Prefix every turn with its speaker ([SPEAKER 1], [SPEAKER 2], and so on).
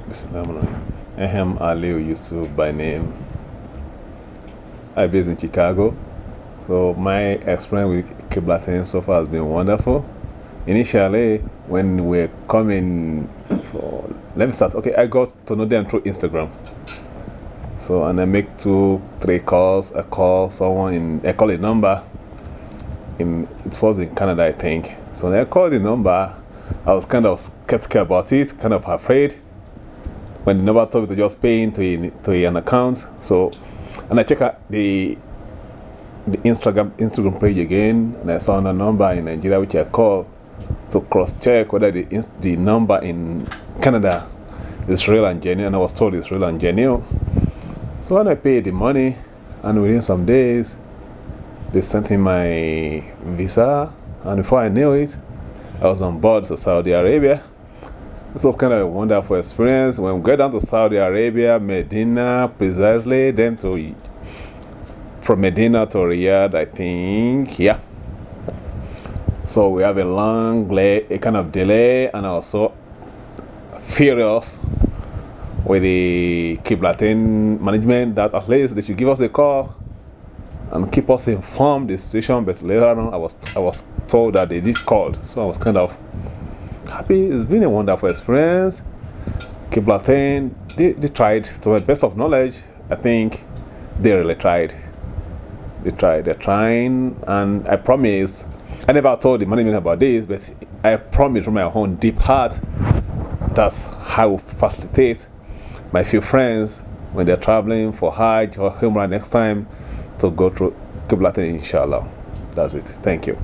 [SPEAKER 1] Alhaji Aliu Yussuf by name. I based in Chicago. So my experience with Qiblatain so far has been wonderful. Initially, when we're coming for, let me start. Okay, I got to know them through Instagram. So, and I make 2-3 calls. I call someone I call a number. It was in Canada, I think. So when I called the number, I was kind of skeptical about it, kind of afraid. When the number told me to just pay into an account. So, and I check out the Instagram page again, and I saw a number in Nigeria which I called to cross-check whether the number in Canada is real and genuine. And I was told it's real and genuine. So when I paid the money, and within some days, they sent me my visa, and before I knew it, I was on board to Saudi Arabia. This was kind of a wonderful experience. When we got down to Saudi Arabia, Medina precisely, then from Medina to Riyadh, I think, yeah. So we have a kind of delay, and also furious with the Qiblatain management that at least they should give us a call and keep us informed the situation. But later on, I was told that they did call, so I was kind of happy. It's been a wonderful experience. Qiblatain, they tried, to my best of knowledge. I think they really tried. They're trying, and I promise. I never told the management about this, but I promise from my own deep heart that I will facilitate my few friends when they're traveling for Hajj or Umrah next time to go through Qiblatain, inshallah. That's it. Thank you.